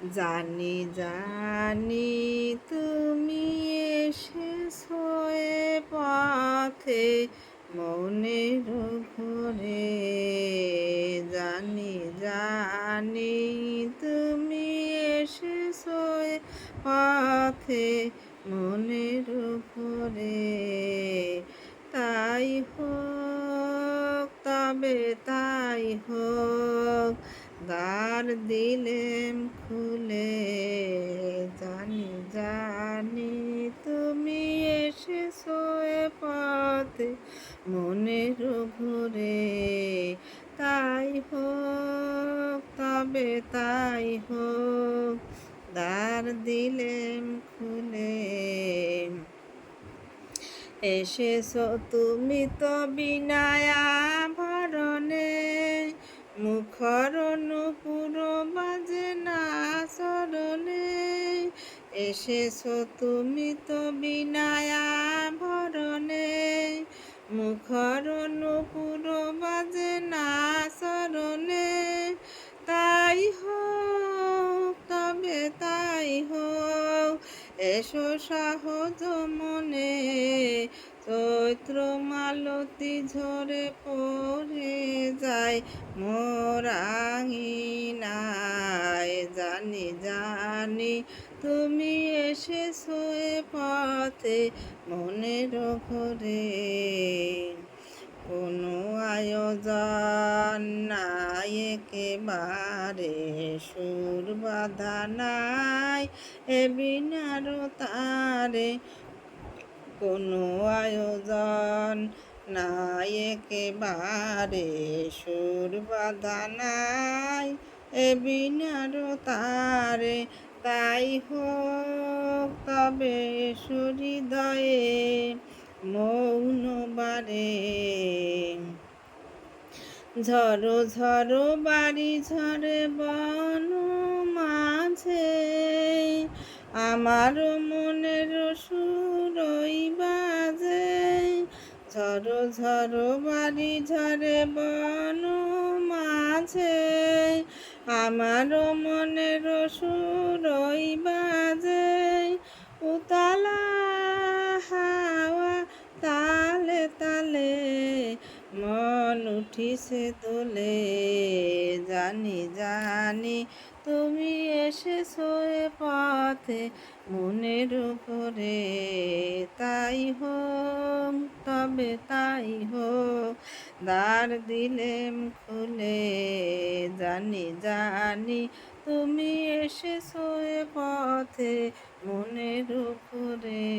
জানি জানি তুমি এসেছো এ পথে মনের ঘরে। জানি জানি তুমি এসেছো এ পথে মনের ঘরে। তাই হোক তবে তাই হোক, দ্বার দিলেম খুলে। জানি জানি তুমি এসেছো এ পথে মনের ঘুরে। তাই হোক তবে তাই হোক, দ্বার দিলেম খুলে। এসেছো তুমি তো বিনায় আভরণে, মুখর নূপুর বাজে না চরণে। এসেছো তুমি তো বিনায় আভরণে, মুখর নূপুর বাজে না চরণে। তাই হোক তবে তাই হোক, এসো সহজ মনে। চৈত্র মালতী ঝরে পড়ে যায় মোর আঙিনায়। জানি জানি তুমি এসেছো এ পথে মনের ঘরে। কোনো আয়োজন নাই একেবারে, সুর বাঁধা নাই এ বিনার তারে। কোনো আয়োজন নাই একেবারে, সুর বাঁধা নাই এ বিনার তারে। তাই হোক তবে হৃদয়ে মৌন বারে। ঝড়ো ঝড়ো বাড়ি ঝরে বন মাঝে, আমার মনের সুরই বাজে। ঝড়ো ঝড়ো বাড়ি ঝরে বন মাঝে, আমার মনের সুরই বাজে। উতলা হাওয়া তালে তালে মন উঠিছে দোলে। জানি জানি তুমি এসেছো এ পথে মনের ঘরে। তাই হোক তবে তাই হোক, দ্বার দিলেম খুলে। জানি জানি তুমি এসেছো এ পথে মনের ঘরে।